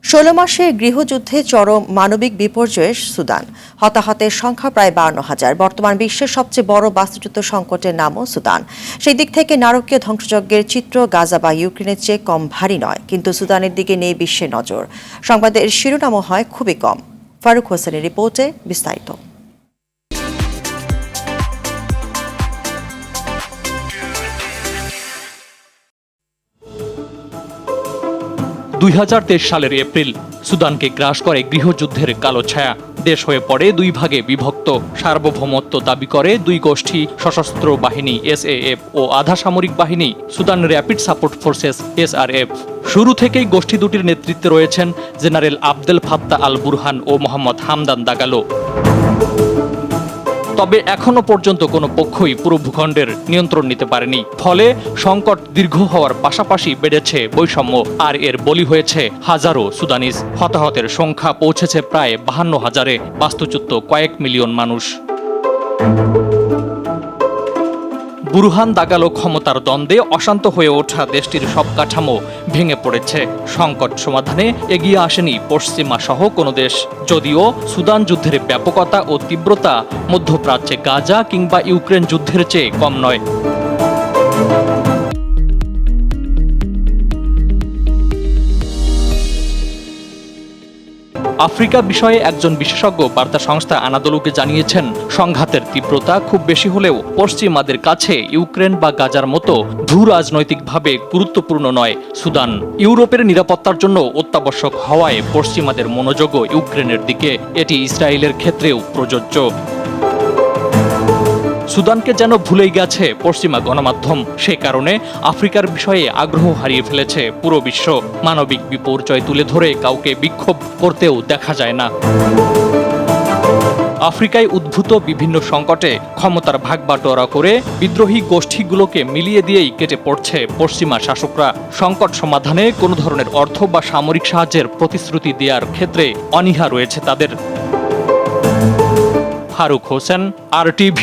১৬ মাসে গৃহযুদ্ধে চরম মানবিক বিপর্যয়ে সুদান। হতাহতের সংখ্যা প্রায় ৫২,০০০। বর্তমান বিশ্বের সবচেয়ে বড় বাস্তুচ্যুত সংকটের নামও সুদান। সেই দিক থেকে নারকীয় ধ্বংসযজ্ঞের চিত্র গাজা বা ইউক্রেনের চেয়ে কম ভারী নয়, কিন্তু সুদানের দিকে নেই বিশ্বের নজর। সংবাদের শিরোনামও হয় খুবই কম। ফারুক হোসেনের রিপোর্টে বিস্তারিত। ২০২৩ সালের এপ্রিল সুদানকে গ্রাস করে গৃহযুদ্ধের কালো ছায়া। দেশ হয়ে পড়ে দুই ভাগে বিভক্ত। সার্বভৌমত্ব দাবি করে দুই গোষ্ঠী, সশস্ত্র বাহিনী SAF ও আধা সামরিক বাহিনী Sudan rapid support forces SRF। শুরু থেকেই গোষ্ঠী দুটির নেতৃত্বে রয়েছেন general Abdel Fattah al Burhan ও মোহাম্মদ হামদান দাগালো। তবে এখনো পর্যন্ত কোনো পক্ষই পুরো ভূখণ্ডের নিয়ন্ত্রণ নিতে পারেনি। ফলে সংকট দীর্ঘ হওয়ার পাশাপাশি বেড়েছে বৈষম্য, আর এর বলি হয়েছে হাজারো সুদানিজ। হতাহতের সংখ্যা পৌঁছেছে প্রায় ৫২,০০০-এ, বাস্তুচ্যুত কয়েক মিলিয়ন মানুষ। বুরহান দাগালো ক্ষমতার দ্বন্দ্বে অশান্ত হয়ে ওঠা দেশটির সব কাঠামো ভেঙে পড়েছে। সংকট সমাধানে এগিয়ে আসেনি পশ্চিমা সহ কোনো দেশ। যদিও সুদান যুদ্ধের ব্যাপকতা ও তীব্রতা মধ্যপ্রাচ্যে গাজা কিংবা ইউক্রেন যুদ্ধের চেয়ে কম নয়। আফ্রিকা বিষয়ে একজন বিশেষজ্ঞ বার্তা সংস্থা আনাদোলুকে জানিয়েছেন, সংঘাতের তীব্রতা খুব বেশি হলেও পশ্চিমাদের কাছে ইউক্রেন বা গাজার মতো ভূ রাজনৈতিকভাবে গুরুত্বপূর্ণ নয় সুদান। ইউরোপের নিরাপত্তার জন্য অত্যাবশ্যক হওয়ায় পশ্চিমাদের মনোযোগও ইউক্রেনের দিকে। এটি ইসরায়েলের ক্ষেত্রেও প্রযোজ্য। সুদানকে যেন ভুলেই গেছে পশ্চিমা গণমাধ্যম। সে কারণে আফ্রিকার বিষয়ে আগ্রহ হারিয়ে ফেলেছে পুরো বিশ্ব। মানবিক বিপর্যয় তুলে ধরে কাউকে বিক্ষোভ করতেও দেখা যায় না। আফ্রিকায় উদ্ভূত বিভিন্ন সংকটে ক্ষমতার ভাগবাটোয়ারা করে বিদ্রোহী গোষ্ঠীগুলোকে মিলিয়ে দিয়েই কেটে পড়ছে পশ্চিমা শাসকরা। সংকট সমাধানে কোনো ধরনের অর্থ বা সামরিক সাহায্যের প্রতিশ্রুতি দেওয়ার ক্ষেত্রে অনীহা রয়েছে তাদের। ফারুক হোসেন, RTV।